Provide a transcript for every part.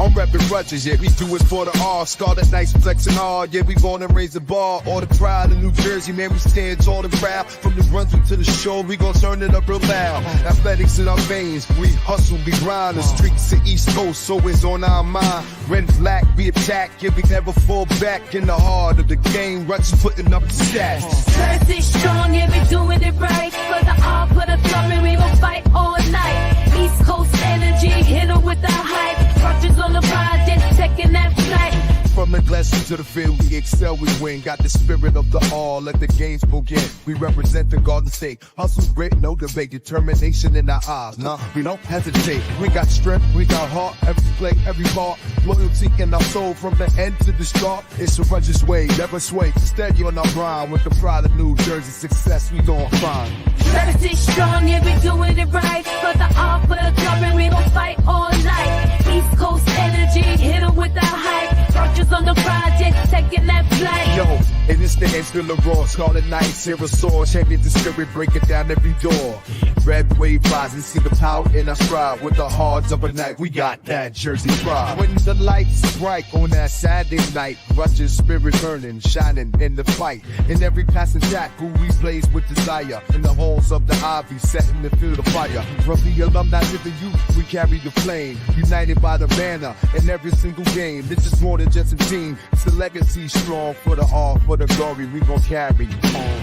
I'm reppin' Rutgers, yeah, we do it for the R. Scarlet nice, flexing hard, yeah, we gonna raise the bar. All the pride in New Jersey, man, we stand tall and proud. From the Brunswick to the shore, we gon' turn it up real loud. Athletics in our veins, we hustle, we grind. The streets to East Coast, so it's on our mind. Red and black, we attack, yeah, we never fall back. In the heart of the game, Rutgers putting up the stats. Jersey strong, yeah, we doing it right. For the R, for the glory, we gon' fight all night. East Coast energy, hit 'em with the hype. Rutgers on the project, taking that flight. From the glassroom to the field, we excel, we win. Got the spirit of the all, let the games begin. We represent the Garden State. Hustle, grit, no debate. Determination in our eyes. Nah, we don't hesitate. We got strength, we got heart. Every play, every ball. Loyalty in our soul from the end to the start. It's a Rutgers way, never sway. Steady on our grind with the pride of New Jersey. Success we gon' find. Jersey strong, yeah, we doing it right. For the R, for the glory, we gon' fight all night. East Coast energy, hit 'em with the hype. Rutgers on the project, taking that flight. Yo, and this thing ain't still a raw. Scarlet nights, here a sword. Champion the spirit, break it down every door. Red wave rising, see the power in our stride. With the hearts of a night, we got that Jersey pride. When the lights bright on that Saturday night, Rutgers spirit burning, shining in the fight. In every passing jack, who we blaze with desire. In the halls of the ivy, setting the field of fire. From the alumni to the youth, we carry the flame. United by the banner in every single game. This is more than just a team. It's the legacy strong for the R, for the glory. We gon' carry on.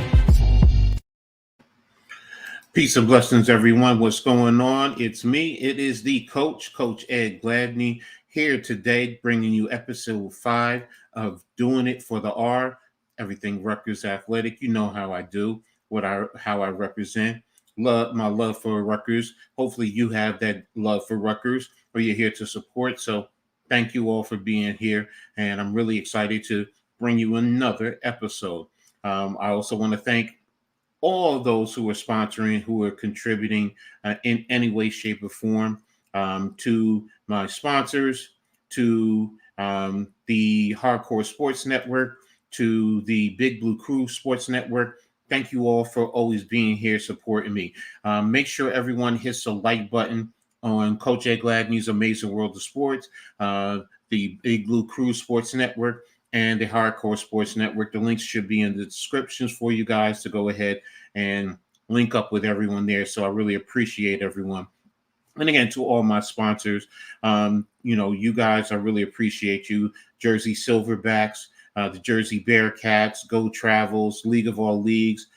Peace and blessings, everyone. What's going on? It's me. It is the coach, Coach Edd Gladney, here today, bringing you episode 5 of Doing It For the R. Everything Rutgers Athletic. You know how I do, how I represent. My love for Rutgers. Hopefully, you have that love for Rutgers, or you're here to support. So, thank you all for being here, and I'm really excited to bring you another episode. I also want to thank all of those who are sponsoring, who are contributing in any way, shape, or form to my sponsors, to the Hardcore Sports Network, to the Big Blue Crew Sports Network. Thank you all for always being here, supporting me. Make sure everyone hits the like button on Coach Edd Gladney's Amazing World of Sports, the Big Blue Crew Sports Network, and the Hardcore Sports Network. The links should be in the descriptions for you guys to go ahead and link up with everyone there. So I really appreciate everyone. And again, to all my sponsors, you guys, I really appreciate you. Jersey Silverbacks, the Jersey Bearcats, Go Travels, League of All Leagues,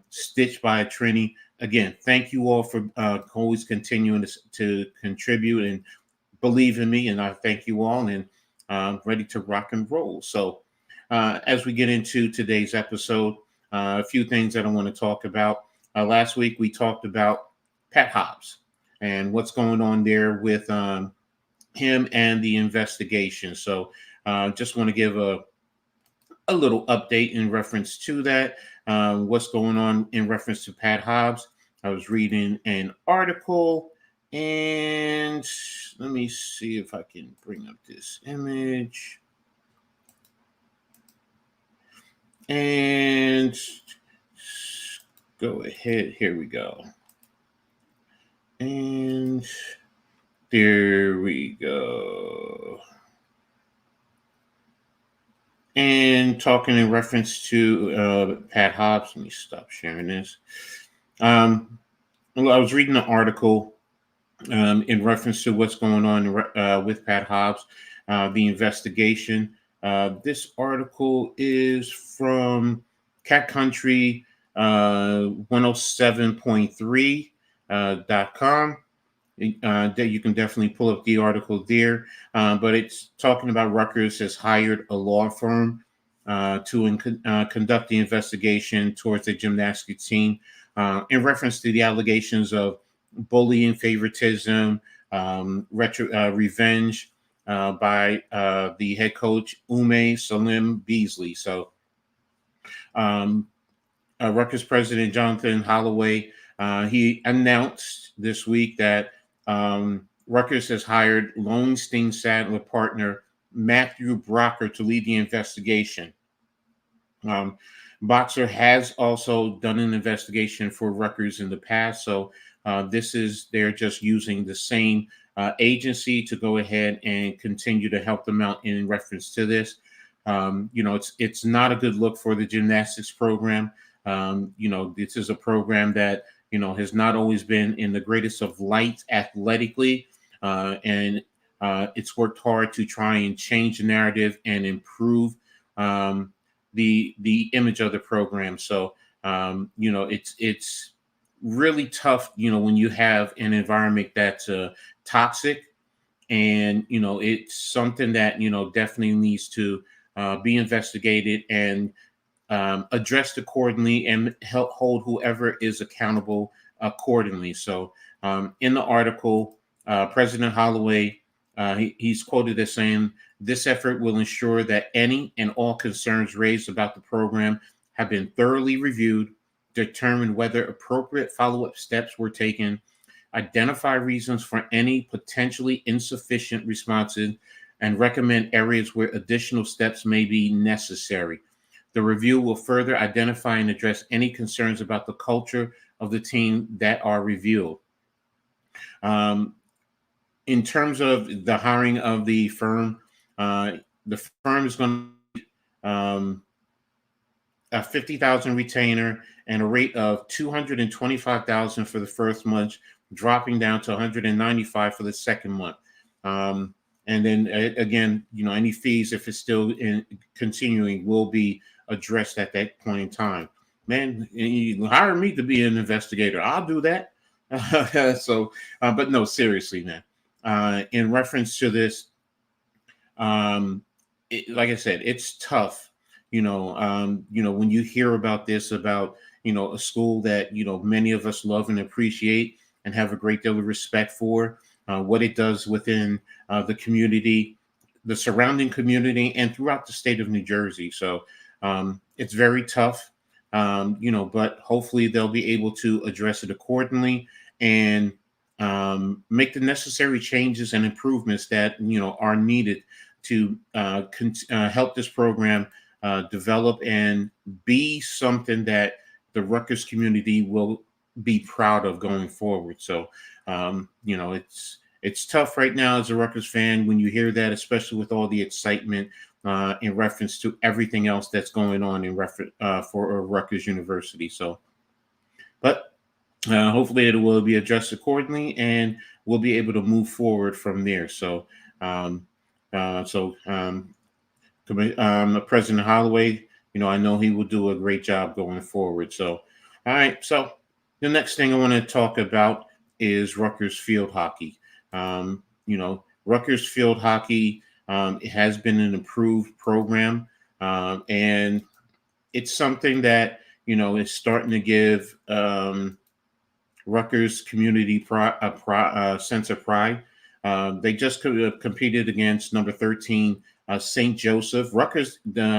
Stitched by a Trini. Again, thank you all for always continuing to contribute and believe in me. And I thank you all, and ready to rock and roll. So as we get into today's episode, a few things that I want to talk about. Last week, we talked about Pat Hobbs and what's going on there with him and the investigation. So just want to give a little update in reference to that. What's going on in reference to Pat Hobbs. I was reading an article, and let me see if I can bring up this image. And go ahead. Here we go. And there we go. And talking in reference to Pat Hobbs, let me stop sharing this. I was reading an article in reference to what's going on with Pat Hobbs, the investigation. This article is from Cat Country 107.3.com. That you can definitely pull up the article there, but it's talking about Rutgers has hired a law firm to conduct the investigation towards the gymnastics team in reference to the allegations of bullying, favoritism, revenge by the head coach Ume Salim Beasley. So Rutgers president Jonathan Holloway, he announced this week that Rutgers has hired Lowenstein Sadler partner Matthew Brocker to lead the investigation. Boxer has also done an investigation for Rutgers in the past, so they're just using the same agency to go ahead and continue to help them out in reference to this. It's not a good look for the gymnastics program. This is a program that has not always been in the greatest of light athletically, and it's worked hard to try and change the narrative and improve the image of the program. So it's really tough, when you have an environment that's toxic, and it's something that definitely needs to be investigated and addressed accordingly, and help hold whoever is accountable accordingly. So in the article, President Holloway, he's quoted as saying, "This effort will ensure that any and all concerns raised about the program have been thoroughly reviewed, determine whether appropriate follow-up steps were taken, identify reasons for any potentially insufficient responses, and recommend areas where additional steps may be necessary. The review will further identify and address any concerns about the culture of the team that are reviewed." In terms of the hiring of the firm is going to a $50,000 retainer and a rate of $225,000 for the first month, dropping down to $195,000 for the second month. And then again, any fees, if it's still continuing, will be addressed at that point in time. Man, you hire me to be an investigator, I'll do that. But no, seriously, man. In reference to this, like I said, it's tough. When you hear about this, about a school that many of us love and appreciate and have a great deal of respect for, what it does within the community, the surrounding community, and throughout the state of New Jersey. So it's very tough, but hopefully they'll be able to address it accordingly and make the necessary changes and improvements that are needed to help this program develop and be something that the Rutgers community will be proud of going forward. So, it's tough right now as a Rutgers fan when you hear that, especially with all the excitement in reference to everything else that's going on in reference for Rutgers University. So, but hopefully it will be addressed accordingly, and we'll be able to move forward from there. So, President Holloway, I know he will do a great job going forward. So, all right. So the next thing I want to talk about is Rutgers field hockey. Rutgers field hockey, it has been an improved program, and it's something that is starting to give Rutgers community a sense of pride. They just competed against number 13 St. Joseph. Rutgers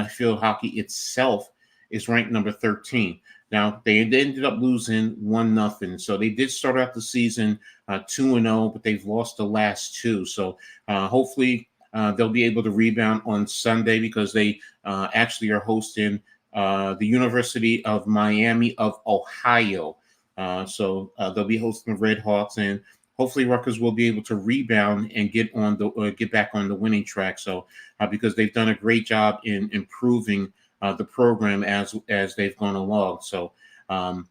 field hockey itself is ranked number 13. Now, they ended up losing 1-0. So they did start out the season 2-0, but they've lost the last two. So hopefully they'll be able to rebound on Sunday, because they actually are hosting the University of Miami of Ohio. So they'll be hosting the Red Hawks, and hopefully Rutgers will be able to rebound and get back on the winning track. So because they've done a great job in improving the program as they've gone along. So I've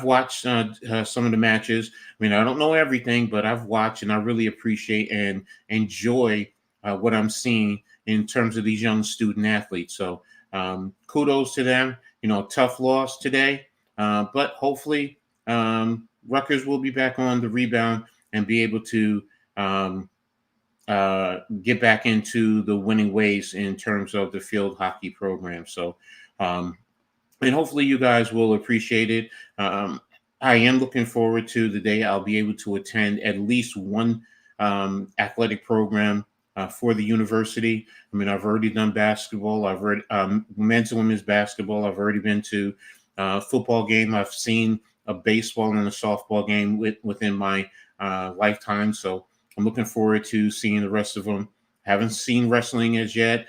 watched some of the matches. I mean, I don't know everything, but I've watched, and I really appreciate and enjoy what I'm seeing in terms of these young student athletes. So kudos to them. Tough loss today, but hopefully Rutgers will be back on the rebound and be able to get back into the winning ways in terms of the field hockey program. So, and hopefully you guys will appreciate it. I am looking forward to the day I'll be able to attend at least one athletic program for the university. I mean, I've already done basketball. I've already men's and women's basketball. I've already been to football game. I've seen a baseball and a softball game within my lifetime. So I'm looking forward to seeing the rest of them. Haven't seen wrestling as yet,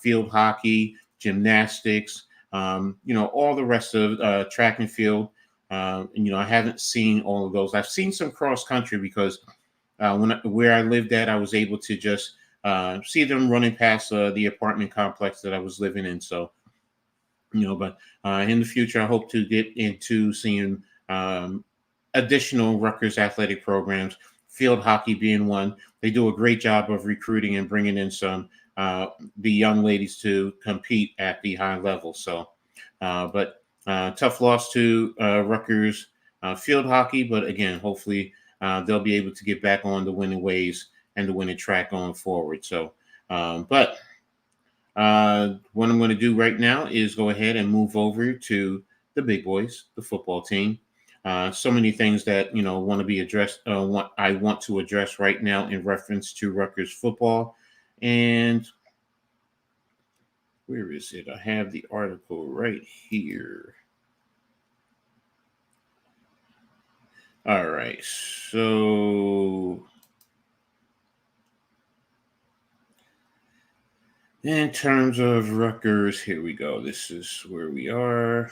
field hockey, gymnastics, all the rest of track and field. I haven't seen all of those. I've seen some cross country because where I lived at, I was able to just see them running past the apartment complex that I was living in. So, but in the future, I hope to get into seeing additional Rutgers athletic programs, field hockey being one. They do a great job of recruiting and bringing in some the young ladies to compete at the high level. So, but tough loss to Rutgers field hockey. But again, hopefully they'll be able to get back on the winning ways and the winning track going forward. So, but what I'm going to do right now is go ahead and move over to the big boys, the football team. So many things that want to be addressed. What I want to address right now in reference to Rutgers football, and where is it? I have the article right here. All right, so in terms of Rutgers, here we go. This is where we are.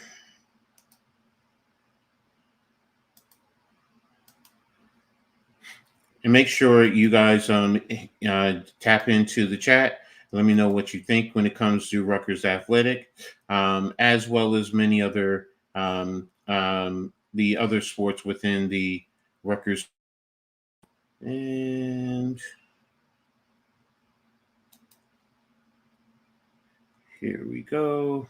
And make sure you guys tap into the chat. Let me know what you think when it comes to Rutgers Athletic, as well as many other the other sports within the Rutgers. And here we go.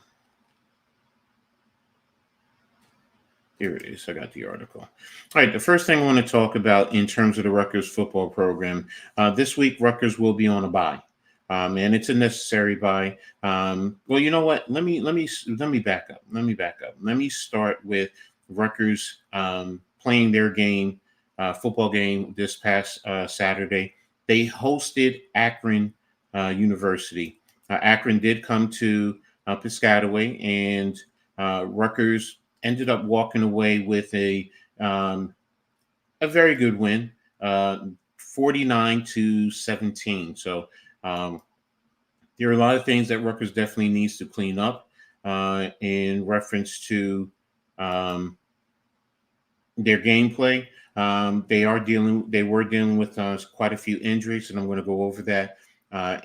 Here it is. I got the article. All right. The first thing I want to talk about in terms of the Rutgers football program, this week Rutgers will be on a bye, and it's a necessary bye. Well, you know what? Let me back up. Let me start with Rutgers playing their game, football game this past Saturday. They hosted Akron University. Akron did come to Piscataway, and Rutgers ended up walking away with a very good win, 49-17. So there are a lot of things that Rutgers definitely needs to clean up in reference to their gameplay. They were dealing with quite a few injuries, and I'm going to go over that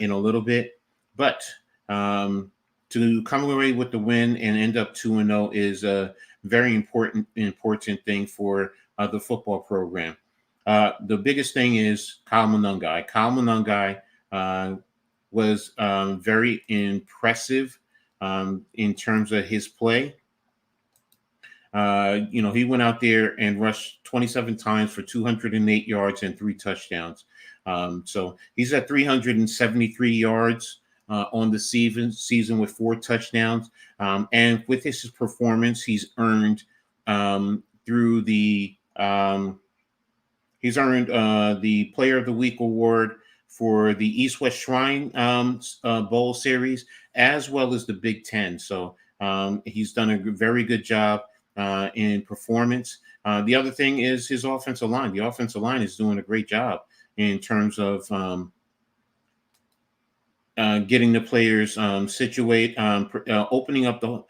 in a little bit. But to come away with the win and end up 2-0 is a very important thing for the football program. The biggest thing is Kyle Monungai. Kyle Monungai was very impressive in terms of his play. He went out there and rushed 27 times for 208 yards and 3 touchdowns. So he's at 373 yards on the season with 4 touchdowns. And with his performance, he's earned the Player of the Week award for the East-West Shrine Bowl series, as well as the Big Ten. So he's done a very good job in performance. The other thing is his offensive line. The offensive line is doing a great job in terms of getting the players situate, opening up the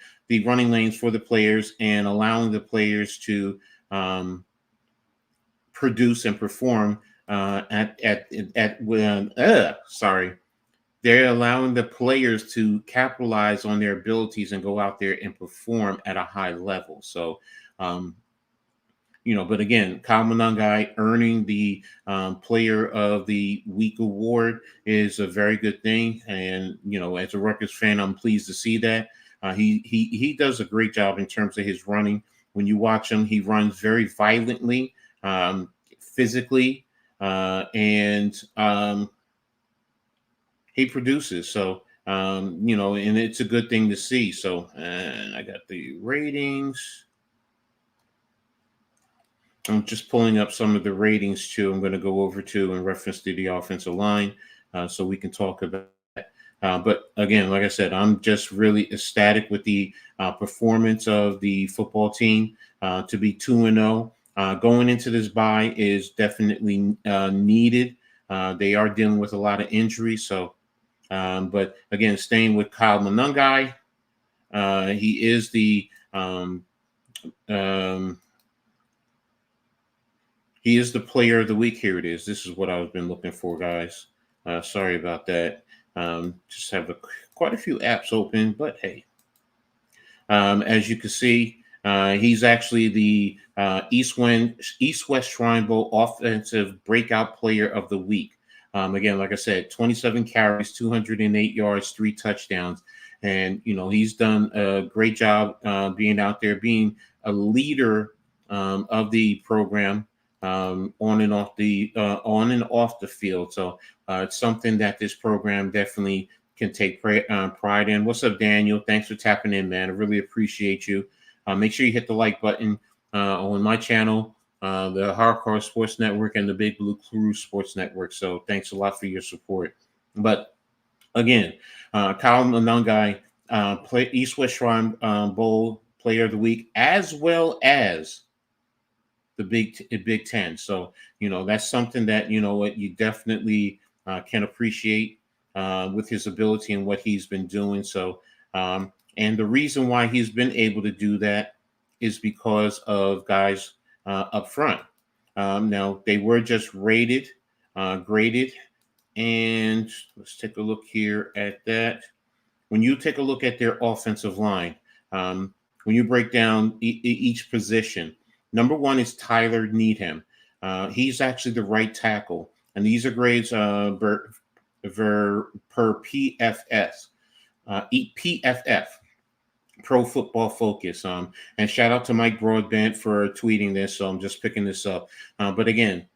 running lanes for the players, and allowing the players to produce and perform They're allowing the players to capitalize on their abilities and go out there and perform at a high level. So, but again, Kyle Monungai earning the Player of the Week award is a very good thing. And, as a Rutgers fan, I'm pleased to see that. He does a great job in terms of his running. When you watch him, he runs very violently, physically, and he produces. So, and it's a good thing to see. So, and I got the ratings. I'm just pulling up some of the ratings too. I'm going to go over to in reference to the offensive line, so we can talk about that. But again, like I said, I'm just really ecstatic with the performance of the football team. To be 2-0 going into this bye is definitely needed. They are dealing with a lot of injuries. So, but again, staying with Kyle Monungai, he is the He is the player of the week. Here it is. This is what I've been looking for, guys. Sorry about that. Just have quite a few apps open, but hey. As you can see, he's actually the East-West Shrine Bowl Offensive Breakout Player of the Week. Again, like I said, 27 carries, 208 yards, 3 touchdowns. And, he's done a great job being out there, being a leader of the program on and off the field. So it's something that this program definitely can take pride in. What's up, Daniel? Thanks for tapping in, man. I really appreciate you. Make sure you hit the like button on my channel, the Hardcore Sports Network, and the Big Blue Crew Sports Network. So thanks a lot for your support. But again, Kyle Monangai, East-West Shrine Bowl Player of the Week, as well as the Big Ten. So, that's something that, what you definitely can appreciate with his ability and what he's been doing. So, and the reason why he's been able to do that is because of guys up front. Now, they were just graded, and let's take a look here at that. When you take a look at their offensive line, when you break down each position, number 1 is Tyler Needham. He's actually the right tackle, and these are grades per PFF, Pro Football Focus. And shout out to Mike Broadbent for tweeting this, so I'm just picking this up. But again,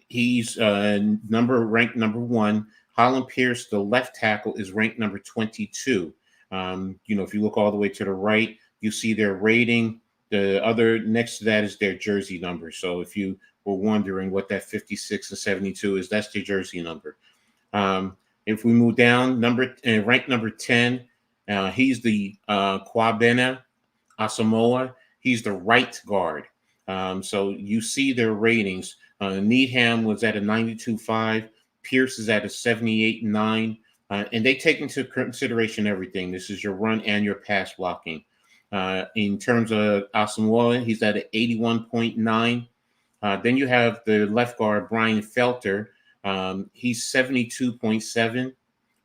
he's ranked number 1. Holland Pierce, the left tackle, is ranked number 22. If you look all the way to the right, you see their rating. The other next to that is their jersey number. So if you were wondering what that 56 and 72 is, that's their jersey number. If we move down, ranked number 10, he's the Kwabena Asamoah. He's the right guard. So you see their ratings. Needham was at a 92.5. Pierce is at a 78.9. And they take into consideration everything. This is your run and your pass blocking. In terms of Asamoah, he's at an 81.9. Then you have the left guard, Brian Felter. He's 72.7.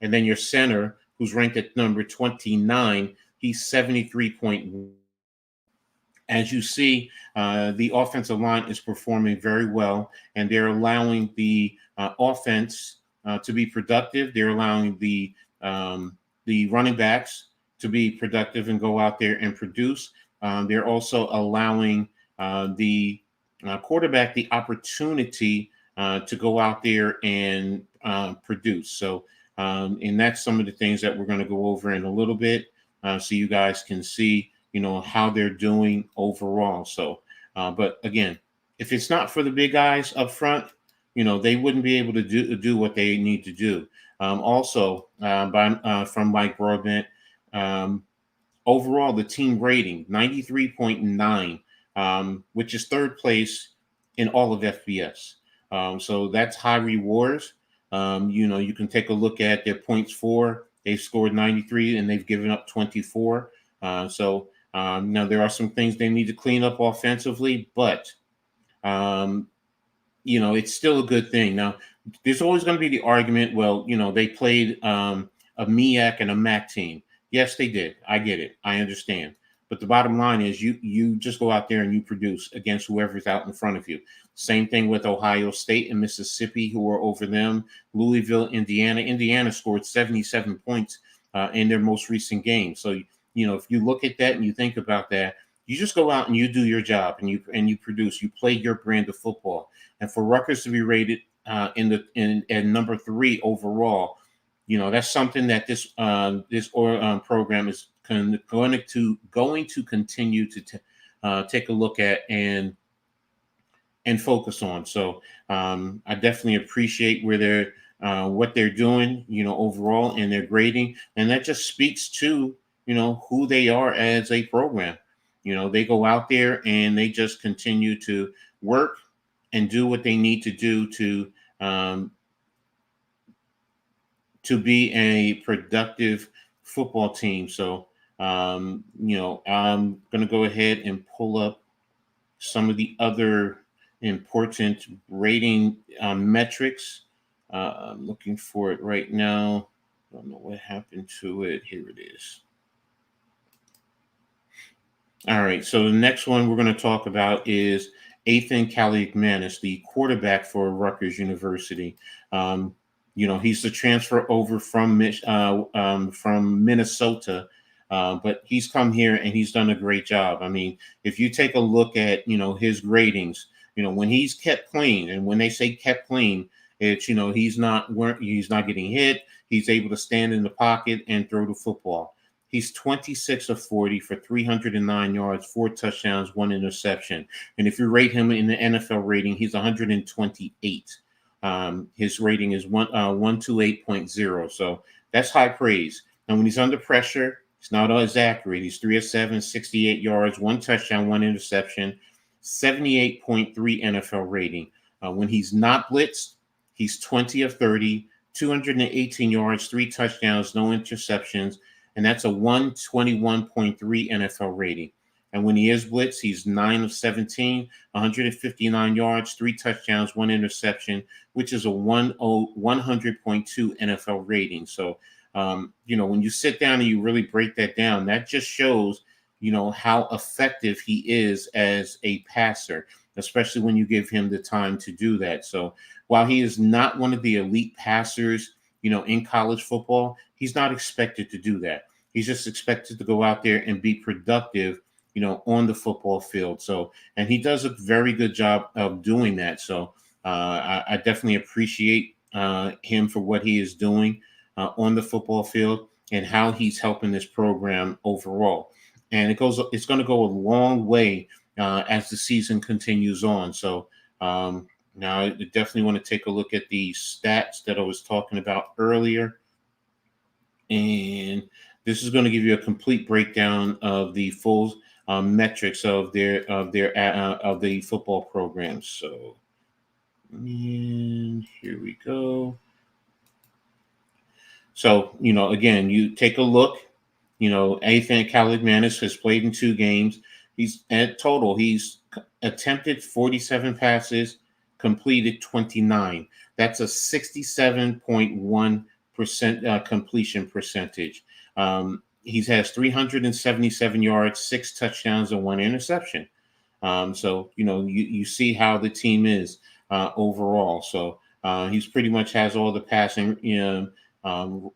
And then your center, who's ranked at number 29, he's 73.1. As you see, the offensive line is performing very well, and they're allowing the offense to be productive. They're allowing the running backs to be productive and go out there and produce. They're also allowing the quarterback the opportunity to go out there and produce. So, and that's some of the things that we're going to go over in a little bit, so you guys can see, how they're doing overall. So, but again, if it's not for the big guys up front, they wouldn't be able to do what they need to do. Also, from Mike Broadbent, overall, the team rating, 93.9, which is 3rd place in all of FBS. So that's high rewards. You can take a look at their points for. They've scored 93 and they've given up 24. So now there are some things they need to clean up offensively, but it's still a good thing. Now, there's always going to be the argument, well, they played a MEAC and a MAC team. Yes, they did. I get it. I understand. But the bottom line is you just go out there and you produce against whoever's out in front of you. Same thing with Ohio State and Mississippi, who are over them. Louisville, Indiana. Indiana scored 77 points in their most recent game. So, if you look at that and you think about that, you just go out and you do your job and you produce. You play your brand of football. And for Rutgers to be rated at number 3 overall, that's something that this program is going to continue to take a look at and focus on. So I definitely appreciate where they're what they're doing, overall, and their grading, and that just speaks to who they are as a program. They go out there and they just continue to work and do what they need to do to be a productive football team. So, I'm going to go ahead and pull up some of the other important rating metrics. I'm looking for it right now. I don't know what happened to it. Here it is. All right. So the next one we're going to talk about is Ethan Kaliakmanis, the quarterback for Rutgers University. He's the transfer over from Minnesota, but he's come here and he's done a great job. I mean, if you take a look at his ratings, when he's kept clean, and when they say kept clean, it's he's not getting hit. He's able to stand in the pocket and throw the football. He's 26 of 40 for 309 yards, 4 touchdowns, 1 interception. And if you rate him in the NFL rating, he's 128. His rating is 128.0. So that's high praise. And when he's under pressure, he's not as accurate. He's 3 of 7, 68 yards, 1 touchdown, 1 interception, 78.3 NFL rating. When he's not blitzed, he's 20 of 30, 218 yards, 3 touchdowns, no interceptions. And that's a 121.3 NFL rating. And when he is blitzed, he's 9 of 17, 159 yards, 3 touchdowns, 1 interception, which is a 100.2 NFL rating. So, when you sit down and you really break that down, that just shows, how effective he is as a passer, especially when you give him the time to do that. So while he is not one of the elite passers, in college football, he's not expected to do that. He's just expected to go out there and be productive, on the football field. So, and he does a very good job of doing that. So I definitely appreciate him for what he is doing on the football field and how he's helping this program overall. And it's going to go a long way as the season continues on. So now I definitely want to take a look at the stats that I was talking about earlier. And this is going to give you a complete breakdown of the full metrics of the football program. So, and here we go. So, again, you take a look. Ethan Kaliakmanis has played in 2 games. He's attempted 47 passes, completed 29. That's a 67.1% completion percentage. He has 377 yards, 6 touchdowns, and 1 interception. So you see how the team is overall. So he's pretty much has all the passing. No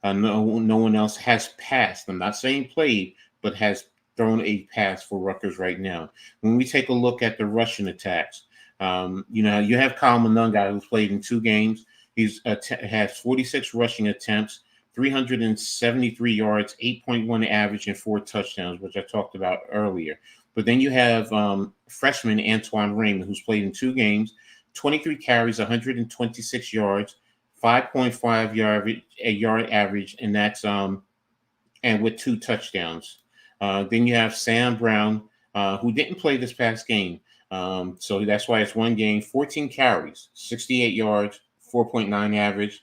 one else has passed. I'm not saying played, but has thrown a pass for Rutgers right now. When we take a look at the rushing attacks, you have Kyle Monunga, who's played in 2 games. He's has 46 rushing attempts, 373 yards, 8.1 average, and 4 touchdowns, which I talked about earlier. But then you have freshman Antoine Raymond, who's played in 2 games, 23 carries, 126 yards, 5.5 yard average, and that's and with 2 touchdowns. Then you have Sam Brown, who didn't play this past game. So that's why it's 1 game, 14 carries, 68 yards, 4.9 average.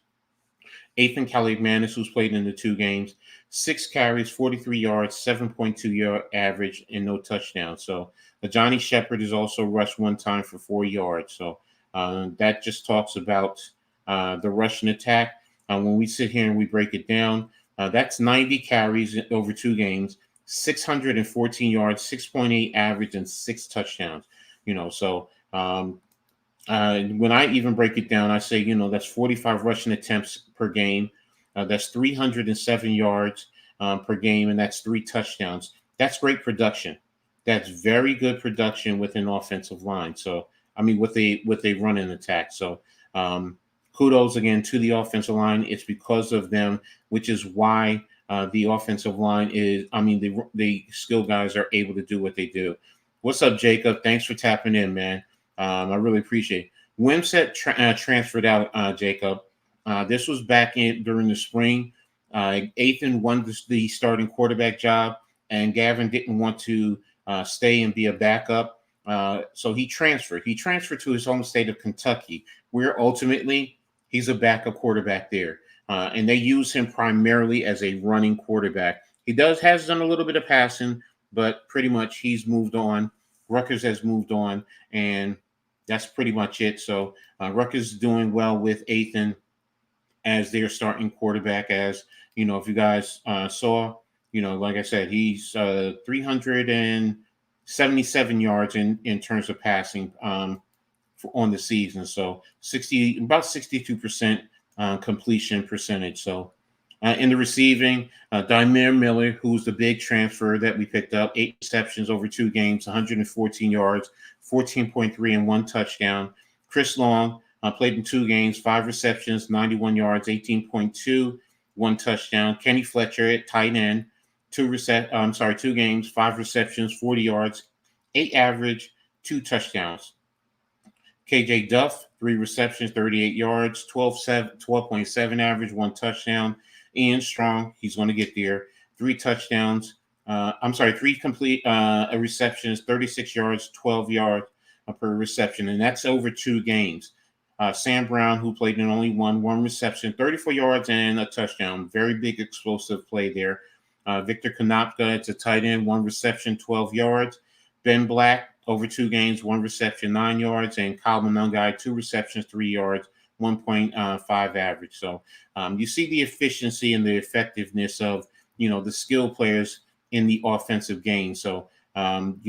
Ethan Kaliakmanis, who's played in the 2 games, 6 carries, 43 yards, 7.2 yard average, and no touchdowns. So Johnny Shepard has also rushed 1 time for 4 yards. So that just talks about the rushing attack. When we sit here and we break it down, that's 90 carries over 2 games, 614 yards, 6.8 average, and 6 touchdowns. So when I even break it down, I say, that's 45 rushing attempts per game. That's 307 yards per game, and that's 3 touchdowns. That's great production. That's very good production with an offensive line. So, with a running attack. So, kudos again to the offensive line. It's because of them, which is why the offensive line is, the skill guys are able to do what they do. What's up, Jacob? Thanks for tapping in, man. I really appreciate it. Wimsett transferred out, Jacob. This was back during the spring. Ethan won the starting quarterback job, and Gavin didn't want to stay and be a backup. So he transferred. He transferred to his home state of Kentucky, where ultimately he's a backup quarterback there. And they use him primarily as a running quarterback. He has done a little bit of passing, but pretty much he's moved on Rutgers has moved on, and that's pretty much it. So Rutgers is doing well with Ethan as their starting quarterback. As you know, if you guys saw, like I said, he's 377 yards in terms of passing on the season. So about 62% completion percentage. So in the receiving, Dymere Miller, who's the big transfer that we picked up, 8 receptions over 2 games, 114 yards, 14.3 and 1 touchdown. Chris Long played in 2 games, 5 receptions, 91 yards, 18.2, 1 touchdown. Kenny Fletcher at tight end, 2 games, 5 receptions, 40 yards, 8 average, 2 touchdowns. KJ Duff, 3 receptions, 38 yards, 12.7 average, 1 touchdown. Ian Strong, he's going to get there. 3 touchdowns. 3 complete receptions, 36 yards, 12 yards per reception, and that's over 2 games. Sam Brown, who played in only one reception, 34 yards and a touchdown. Very big explosive play there. Victor Konopka, it's a tight end, 1 reception, 12 yards. Ben Black, over 2 games, 1 reception, 9 yards, and Kyle Monungai, 2 receptions, 3 yards, 1.5 average. So you see the efficiency and the effectiveness of, the skill players in the offensive game. So, and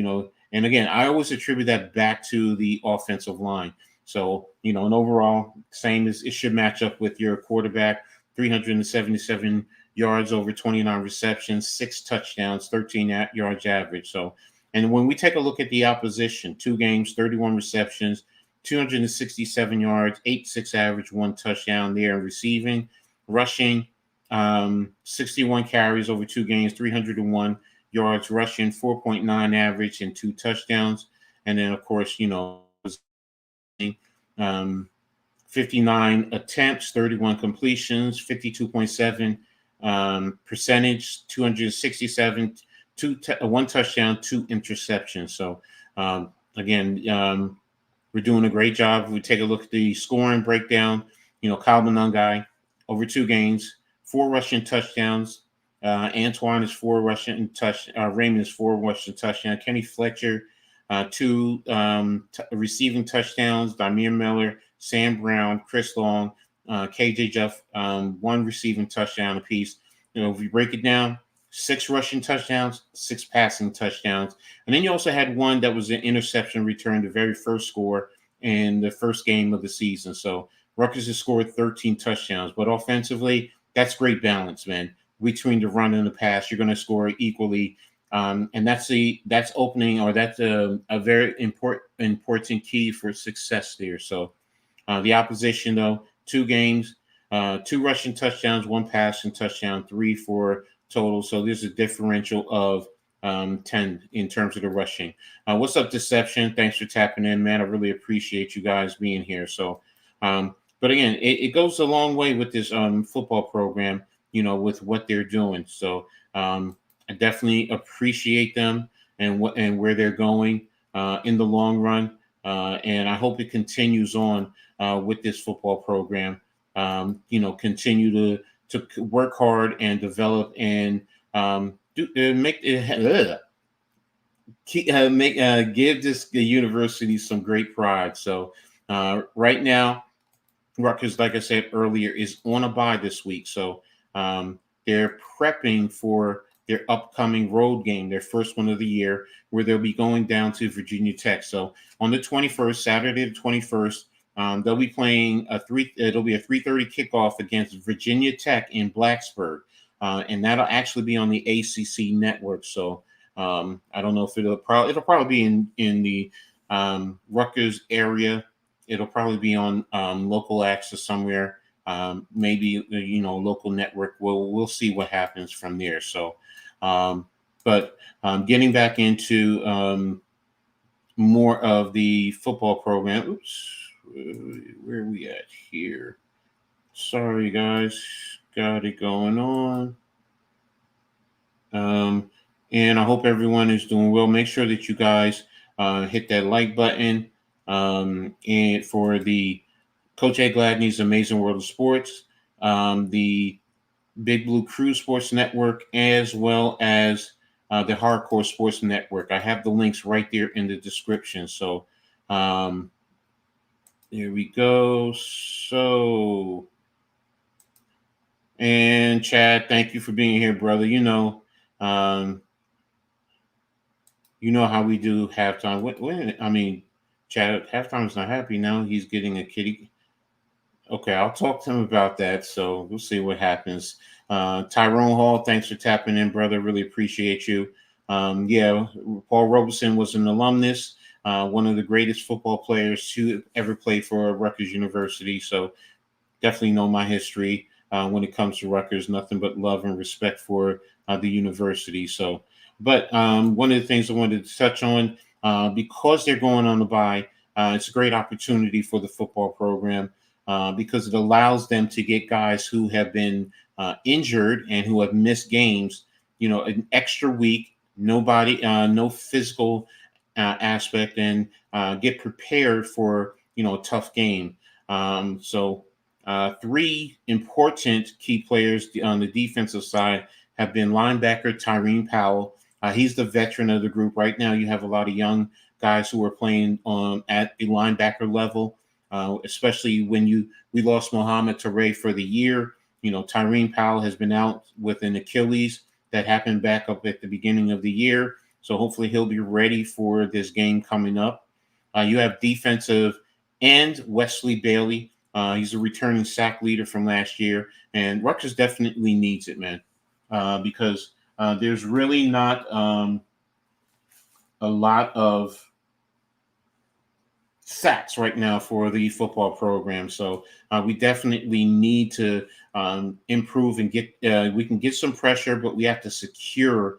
again, I always attribute that back to the offensive line. So, and overall, same as it should match up with your quarterback, 377 yards over 29 receptions, 6 touchdowns, 13 yards average. So, and when we take a look at the opposition, 2 games, 31 receptions, 267 yards, 8.6 average, 1 touchdown there in receiving. Rushing, 61 carries over 2 games, 301 yards rushing, 4.9 average, and 2 touchdowns. And then, of course, 59 attempts, 31 completions, 52.7 percentage, 267, 1 touchdown, 2 interceptions. So again, we're doing a great job. We take a look at the scoring breakdown. Kyle Monungai over 2 games, 4 rushing touchdowns. Antoine is 4 rushing Raymond is 4 rushing touchdowns. Kenny Fletcher, 2 receiving touchdowns. Dymere Miller, Sam Brown, Chris Long, KJ Jeff, 1 receiving touchdown apiece. If we break it down, 6 rushing touchdowns, 6 passing touchdowns. And then you also had 1 that was an interception return, the very first score in the first game of the season. So Rutgers has scored 13 touchdowns. But offensively, that's great balance, man. Between the run and the pass, you're going to score equally. And that's a very important key for success there. So the opposition, though, 2 games, 2 rushing touchdowns, 1 passing touchdown, 3 for total. So there's a differential of 10 in terms of the rushing. What's up, Deception? Thanks for tapping in, man. I really appreciate you guys being here. So, but again, it goes a long way with this football program, with what they're doing. So I definitely appreciate them and where they're going in the long run. And I hope it continues on with this football program. Continue to work hard and develop and give the university some great pride. So right now, Rutgers, like I said earlier, is on a bye this week. So they're prepping for their upcoming road game, their first one of the year, where they'll be going down to Virginia Tech. So on the 21st, Saturday the 21st, they'll be playing it'll be a 3:30 kickoff against Virginia Tech in Blacksburg. And that'll actually be on the ACC network. So I don't know if it'll probably be in the Rutgers area. It'll probably be on local access somewhere. Maybe local network. We'll see what happens from there. So, but getting back into more of the football program. Oops, where are we at here? Sorry, guys. Got it going on. And I hope everyone is doing well. Make sure that you guys hit that like button and for the Coach Edd Gladney's Amazing World of Sports, the Big Blue Crew Sports Network, as well as the Hardcore Sports Network. I have the links right there in the description. So here we go. So, and Chad, thank you for being here, brother. You know how we do halftime. I mean, Chad, halftime's not happy now. He's getting a kitty. Okay, I'll talk to him about that. So we'll see what happens. Tyrone Hall, thanks for tapping in, brother. Really appreciate you. Yeah, Paul Robeson was an alumnus, one of the greatest football players to ever play for Rutgers University. So definitely know my history when it comes to Rutgers. Nothing but love and respect for the university. So, but one of the things I wanted to touch on, because they're going on the bye, it's a great opportunity for the football program. Because it allows them to get guys who have been injured and who have missed games, an extra week, no physical aspect, and get prepared for, a tough game. So 3 important key players on the defensive side have been linebacker Tyreen Powell. He's the veteran of the group. Right now, you have a lot of young guys who are playing at the linebacker level. Especially when we lost Mohamed Toure for the year. Tyreen Powell has been out with an Achilles that happened back up at the beginning of the year. So hopefully he'll be ready for this game coming up. You have defensive end Wesley Bailey. He's a returning sack leader from last year. And Rutgers definitely needs it, man, because there's really not a lot of sacks right now for the football program. So we definitely need to improve and we can get some pressure, but we have to secure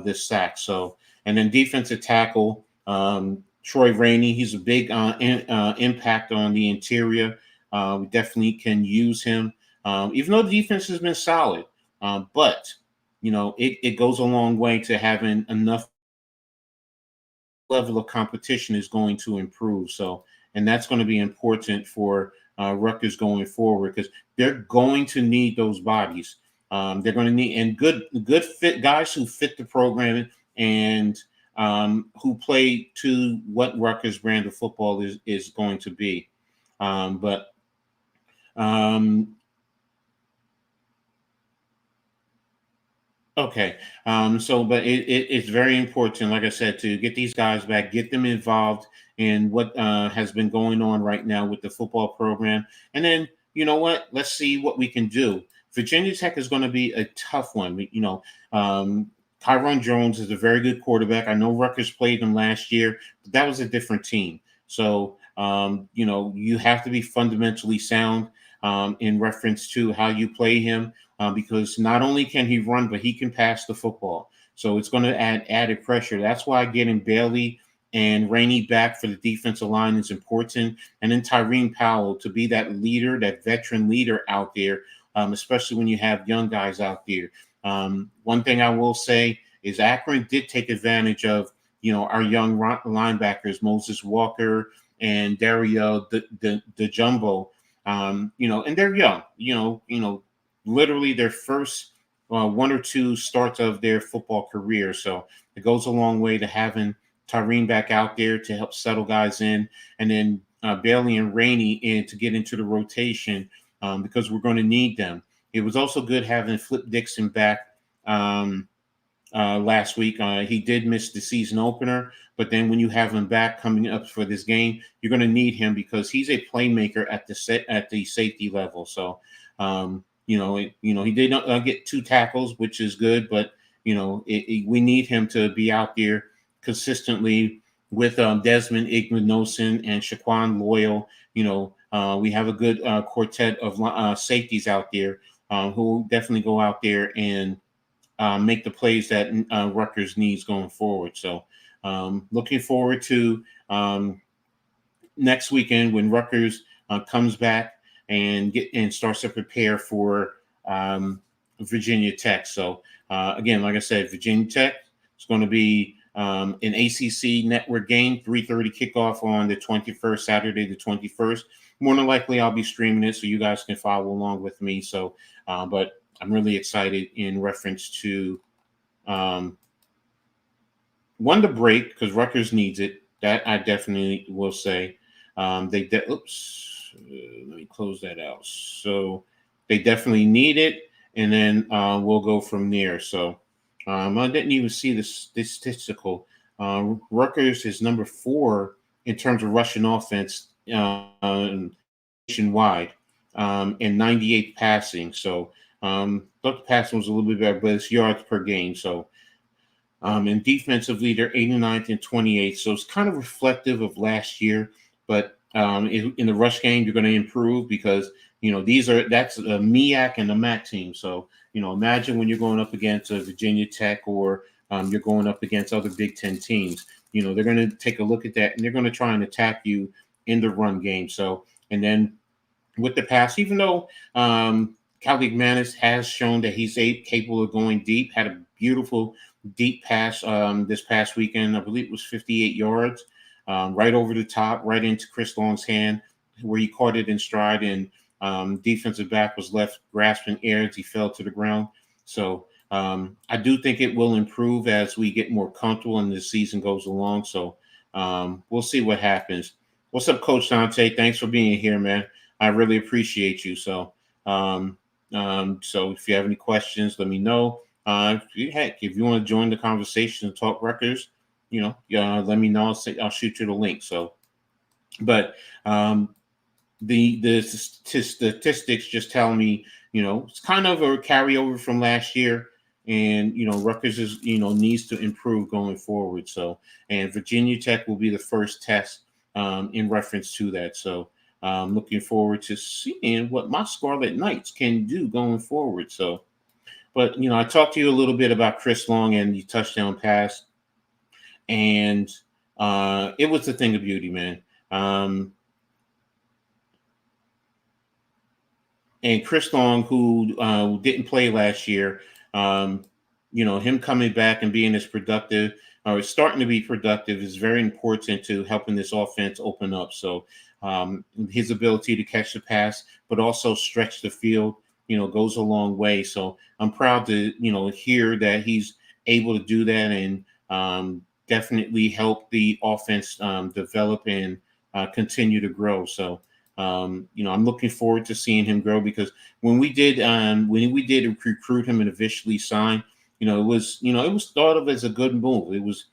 this sack. So, and then defensive tackle, Troy Rainey, he's a big impact on the interior. We definitely can use him, even though the defense has been solid. But, it goes a long way to having enough level of competition is going to improve. So, and that's going to be important for Rutgers going forward, because they're going to need those bodies. They're going to need, and good fit guys who fit the program and who play to what Rutgers brand of football is going to be. Okay. But it's very important, like I said, to get these guys back, get them involved in what has been going on right now with the football program. And then, you know what? Let's see what we can do. Virginia Tech is going to be a tough one. Kyron Jones is a very good quarterback. I know Rutgers played him last year, but that was a different team. So, you have to be fundamentally sound in reference to how you play him. Because not only can he run, but he can pass the football. So it's going to add added pressure. That's why getting Bailey and Rainey back for the defensive line is important. And then Tyreen Powell to be that leader, that veteran leader out there, especially when you have young guys out there. One thing I will say is Akron did take advantage of, our young linebackers, Moses Walker and Dario the Jumbo, and they're young, literally their first 1 or 2 starts of their football career. So it goes a long way to having Tyreen back out there to help settle guys in, and then Bailey and Rainey in to get into the rotation because we're going to need them. It was also good having Flip Dixon back last week. He did miss the season opener, but then when you have him back coming up for this game, you're going to need him because he's a playmaker at the safety level. So, he did not get 2 tackles, which is good, but we need him to be out there consistently with Desmond Igmanosin and Shaquan Loyal. We have a good quartet of safeties out there who will definitely go out there and make the plays that Rutgers needs going forward. So looking forward to next weekend when Rutgers comes back and starts to prepare for Virginia Tech. So again, like I said, Virginia Tech is going to be an ACC network game, 3:30 kickoff on the 21st, Saturday the 21st. More than likely, I'll be streaming it so you guys can follow along with me. So, but I'm really excited in reference to one to break because Rutgers needs it. That I definitely will say. Let me close that out. So they definitely need it, and then we'll go from there. So I didn't even see this statistical. Rutgers is number 4 in terms of rushing offense nationwide, and 98th passing. So thought the passing was a little bit better, but it's yards per game. So and defensively, they're 89th and 28th. So it's kind of reflective of last year. But in the rush game, you're going to improve because, that's a MEAC and a MAC team. So, imagine when you're going up against a Virginia Tech or you're going up against other Big Ten teams. They're going to take a look at that and they're going to try and attack you in the run game. So, and then with the pass, even though Calvin Manis has shown that he's capable of going deep, had a beautiful deep pass this past weekend. I believe it was 58 yards, right over the top, right into Chris Long's hand, where he caught it in stride, and defensive back was left grasping air as he fell to the ground. So I do think it will improve as we get more comfortable and the season goes along. So we'll see what happens. What's up, Coach Dante? Thanks for being here, man. I really appreciate you. So so if you have any questions, let me know. Heck, if you want to join the conversation and talk Rutgers, let me know. I'll shoot you the link. So, but the statistics just tell me, it's kind of a carryover from last year, and Rutgers is needs to improve going forward. So, and Virginia Tech will be the first test in reference to that. So, I'm looking forward to seeing what my Scarlet Knights can do going forward. So. But, I talked to you a little bit about Chris Long and the touchdown pass, and it was a thing of beauty, man. And Chris Long, who didn't play last year, him coming back and being as productive or starting to be productive is very important to helping this offense open up. So his ability to catch the pass, but also stretch the field, goes a long way. So I'm proud to, hear that he's able to do that and definitely help the offense develop and continue to grow. So, I'm looking forward to seeing him grow because when we did recruit him and officially sign, it was thought of as a good move. It was,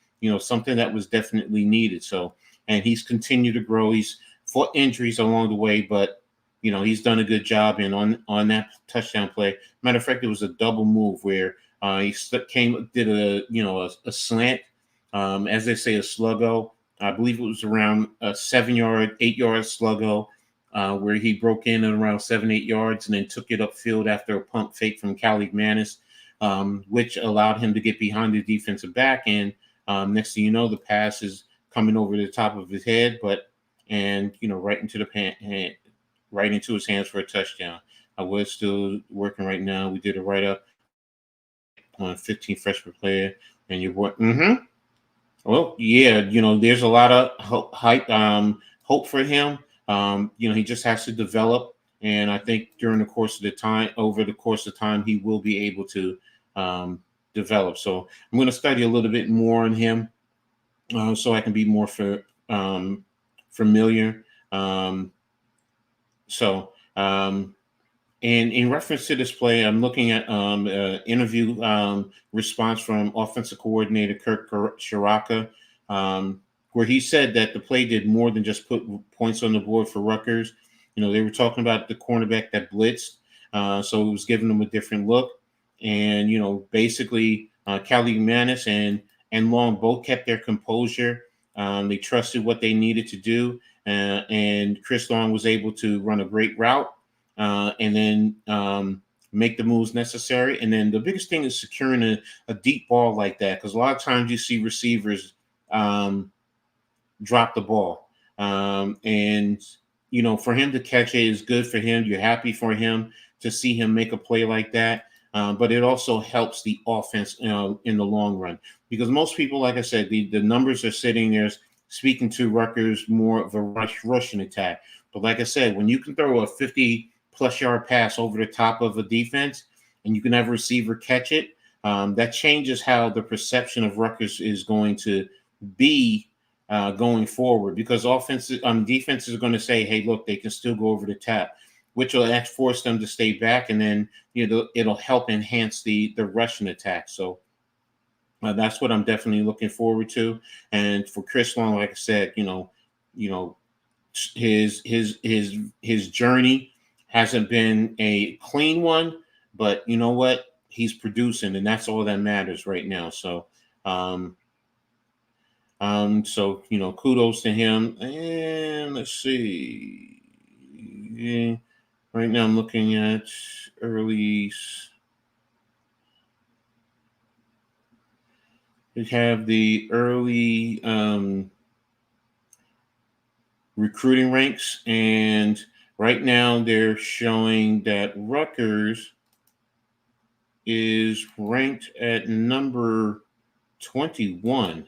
something that was definitely needed. So, and he's continued to grow. He's fought injuries along the way, but he's done a good job. And on that touchdown play, matter of fact, it was a double move where he did a slant, as they say, a sluggo. I believe it was around a 7-yard, 8-yard sluggo, where he broke in at around 7-8 yards and then took it upfield after a pump fake from Callie Manis, which allowed him to get behind the defensive back. And next thing you know, the pass is coming over the top of his head, right into the right into his hands for a touchdown. I was still working right now. We did a write-up on 15 freshman player, and your boy. Well, yeah, there's a lot of hope for him. He just has to develop, and I think over the course of time, he will be able to develop. So I'm going to study a little bit more on him, so I can be more familiar. And in reference to this play, I'm looking at interview response from offensive coordinator Kirk Shiraka, where he said that the play did more than just put points on the board for Rutgers. They were talking about the cornerback that blitzed, so it was giving them a different look. And, basically Callie Manis and Long both kept their composure. They trusted what they needed to do. And Chris Long was able to run a great route and then make the moves necessary. And then the biggest thing is securing a deep ball like that, because a lot of times you see receivers drop the ball. And, for him to catch it is good for him. You're happy for him to see him make a play like that. But it also helps the offense in the long run, because most people, like I said, the numbers are sitting there speaking to Rutgers more of a rushing attack. But like I said, when you can throw a 50-plus yard pass over the top of a defense and you can have a receiver catch it, that changes how the perception of Rutgers is going to be going forward, because defenses are going to say, hey, look, they can still go over the tap, which will force them to stay back, and then it'll help enhance the rushing attack. So that's what I'm definitely looking forward to. And for Chris Long, like I said, his journey hasn't been a clean one, but you know what? He's producing, and that's all that matters right now. So, kudos to him. And let's see. Yeah, right now I'm looking at early. We have the early recruiting ranks, and right now they're showing that Rutgers is ranked at number 21.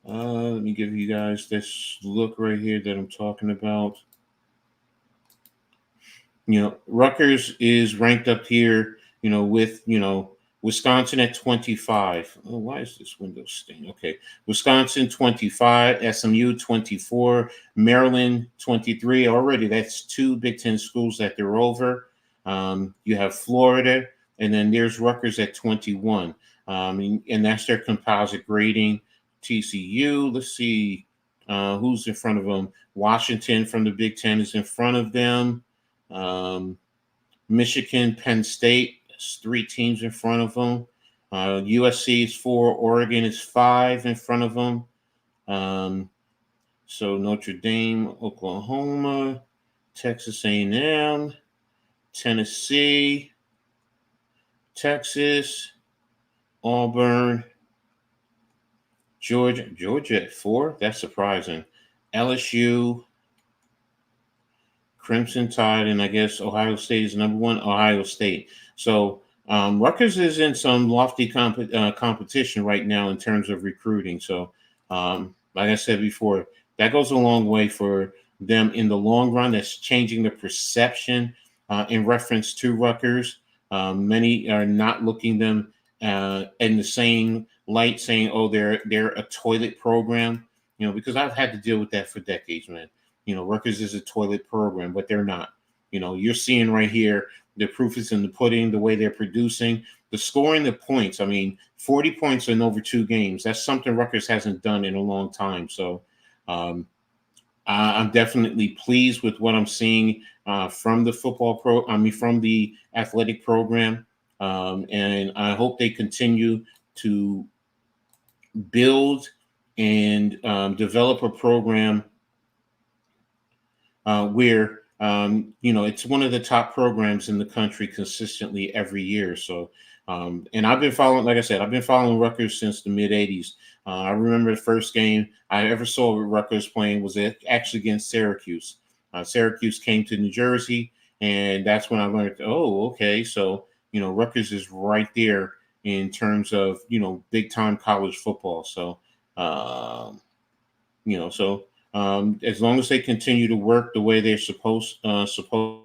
Let me give you guys this look right here that I'm talking about. Rutgers is ranked up here, with, Wisconsin at 25. Oh, why is this window staying? Okay. Wisconsin 25, SMU 24, Maryland 23. Already, that's 2 Big Ten schools that they're over. You have Florida, and then there's Rutgers at 21. And that's their composite grading. TCU, let's see who's in front of them. Washington from the Big Ten is in front of them. Michigan, Penn State, 3 teams in front of them. USC is 4, Oregon is 5 in front of them. So Notre Dame, Oklahoma, Texas A&M, Tennessee, Texas, Auburn, Georgia at 4. That's surprising. LSU, Crimson Tide, and I guess Ohio State is number 1. Ohio State. So Rutgers is in some lofty competition right now in terms of recruiting. So, like I said before, that goes a long way for them in the long run. That's changing the perception in reference to Rutgers. Many are not looking them in the same light, saying, "Oh, they're a toilet program." Because I've had to deal with that for decades, man. Rutgers is a toilet program, but they're not. You're seeing right here, the proof is in the pudding, the way they're producing, the scoring, the points. 40 points in over 2 games. That's something Rutgers hasn't done in a long time. So I'm definitely pleased with what I'm seeing from the from the athletic program. And I hope they continue to build and develop a program where it's one of the top programs in the country consistently every year. So, and I've been following, like I said, I've been following Rutgers since the mid '80s. I remember the first game I ever saw Rutgers playing was actually against Syracuse. Syracuse came to New Jersey, and that's when I learned, oh, okay, so Rutgers is right there in terms of big time college football. So, as long as they continue to work the way they're supposed, it's going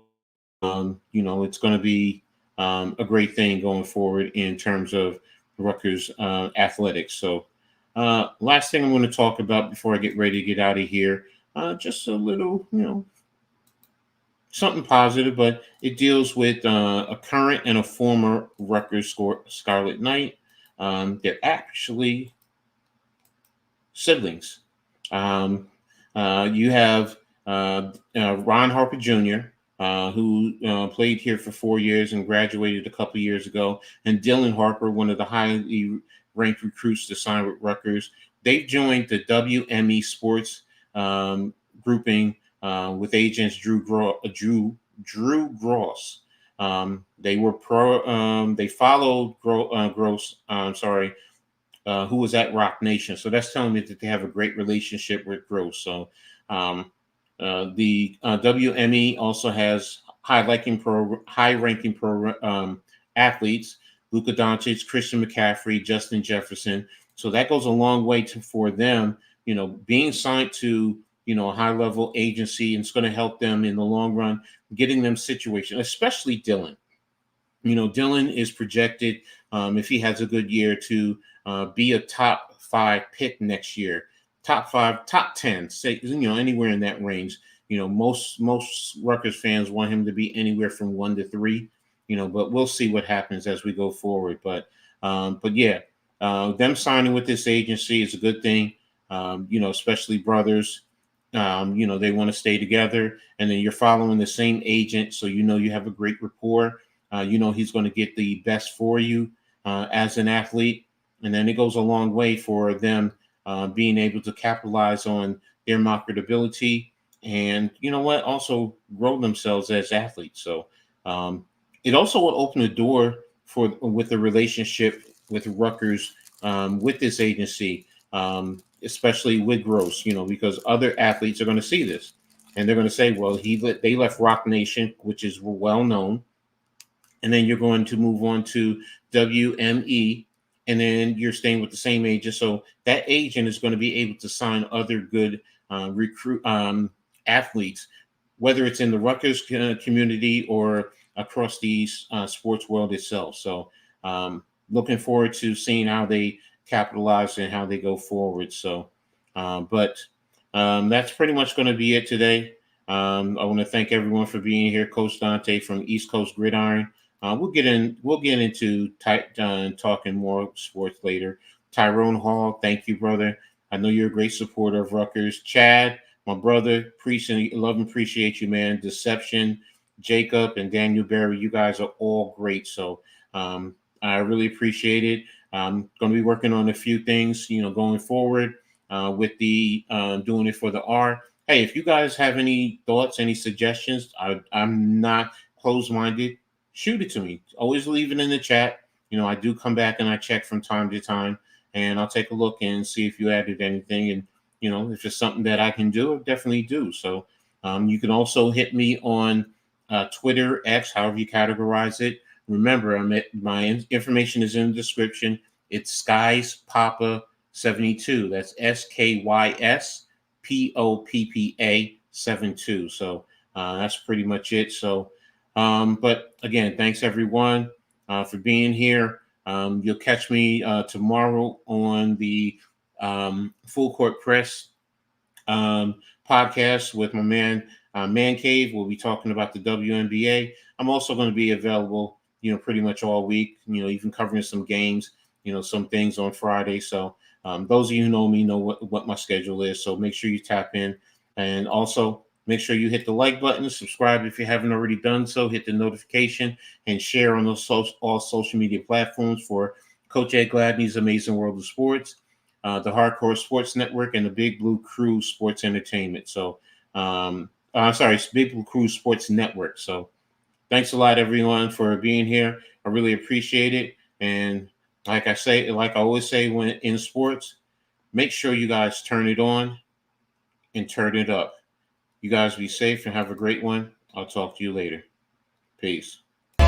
to be a great thing going forward in terms of Rutgers athletics. So, last thing I'm going to talk about before I get ready to get out of here, just a little, something positive, but it deals with a current and a former Rutgers Scarlet Knight. They're actually siblings. You have Ron Harper Jr., who played here for 4 years and graduated a couple years ago, and Dylan Harper, one of the highly ranked recruits to sign with Rutgers. They've joined the WME Sports grouping with agents Drew Gross. They were they followed Gross. Who was at Rock Nation. So that's telling me that they have a great relationship with Gross. So the WME also has high-ranking athletes: Luka Doncic, Christian McCaffrey, Justin Jefferson. So that goes a long way for them, being signed to, a high-level agency, and it's going to help them in the long run, getting them situations, especially Dylan. Dylan is projected if he has a good year, to be a top 5 pick next year. Top 5, top 10, say, anywhere in that range. Most Rutgers fans want him to be anywhere from 1 to 3, but we'll see what happens as we go forward. But yeah, them signing with this agency is a good thing. Especially brothers, they want to stay together, and then you're following the same agent. So, you have a great rapport. He's going to get the best for you as an athlete. And then it goes a long way for them being able to capitalize on their marketability and, also grow themselves as athletes. So it also will open the door with the relationship with Rutgers with this agency, especially with Gross, because other athletes are going to see this and they're going to say, well, they left Rock Nation, which is well known. And then you're going to move on to WME, and then you're staying with the same agent. So that agent is going to be able to sign other good recruit athletes, whether it's in the Rutgers community or across the sports world itself. So looking forward to seeing how they capitalize and how they go forward. So, but that's pretty much going to be it today. I want to thank everyone for being here. Coach Dante from East Coast Gridiron. We'll get into talking more sports later. Tyrone Hall, thank you, brother. I know you're a great supporter of Rutgers. Chad, my brother, love and appreciate you, man. Deception, Jacob, and Daniel Berry, you guys are all great. So I really appreciate it. I'm going to be working on a few things, going forward with the Doing It For the R. Hey, if you guys have any thoughts, any suggestions, I'm not closed-minded. Shoot it to me. Always leave it in the chat. I do come back and I check from time to time, and I'll take a look and see if you added anything. And, if it's something that I can do, I'll definitely do. So you can also hit me on Twitter, X, however you categorize it. Remember, my information is in the description. It's Skies Papa 72. That's SKYSPOPPA 72. So that's pretty much it. So, but again, thanks everyone for being here. You'll catch me tomorrow on the Full Court Press podcast with my man Man Cave. We'll be talking about the WNBA. I'm also going to be available, pretty much all week, even covering some games, some things on Friday. So those of you who know me know what my schedule is. So make sure you tap in, and also make sure you hit the like button, subscribe if you haven't already done so, hit the notification, and share on all social media platforms for Coach Edd Gladney's Amazing World of Sports, the Hardcore Sports Network, and the Big Blue Crew Sports Entertainment. So, Big Blue Crew Sports Network. So, thanks a lot, everyone, for being here. I really appreciate it. And like I always say when in sports, make sure you guys turn it on and turn it up. You guys be safe and have a great one. I'll talk to you later. Peace.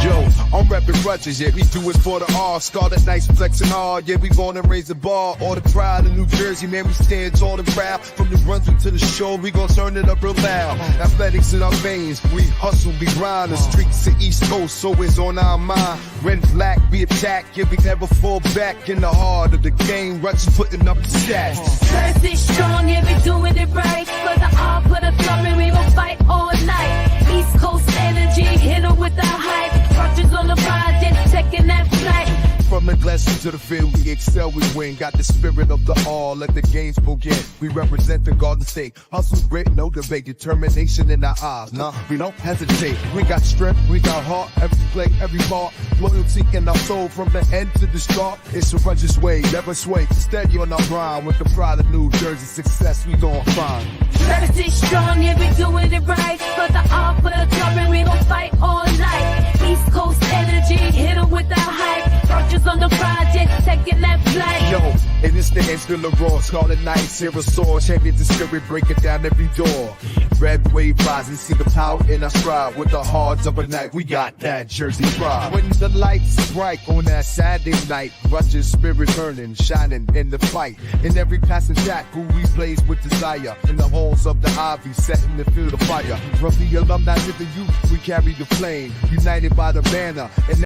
Yo, I'm reppin' Rutgers, yeah, we do it for the R. Scarlet nice flexing hard, yeah, we gonna raise the bar. All the pride in New Jersey, man, we stand tall and proud. From the Brunswick to the show, we gon' turn it up real loud. Athletics in our veins, we hustle, we grind. The streets of East Coast, so it's on our mind. Red and black, we attack, yeah, we never fall back. In the heart of the game, Rutgers putting up the stats. First is strong, yeah, we doing it right. For the R, for the glory, we gon' fight all night. East Coast energy, hit 'em with the hype. Rutgers on the project, taking that flight. From the glassroom to the field, we excel, we win. Got the spirit of the all, let the games begin. We represent the Garden State. Hustle, grit, no debate, determination in our eyes. Nah, we don't hesitate. We got strength, we got heart, every play, every ball. Loyalty in our soul from the end to the start. It's a Rutgers way, never sway. Steady on our grind with the pride of New Jersey. Success we gon' find. First is strong, yeah, we doing it right. For the R, for the glory, we gon' fight all night. East Coast energy, hit 'em with the hype. Rutgers on the project, taking that flight. Yo, and this the end still a raw. Scarlet Knights, here a sword. Champion the spirit, break it down every door. Red wave rising, see the power in our stride. With the hearts of a night, we got that Jersey pride. When the lights is bright on that Saturday night, Rutgers spirit burning, shining in the fight. In every passing jack, who we blaze with desire. In the halls of the Ivy, setting the field of fire. From the alumni to the youth, we carry the flame. United by the banner. And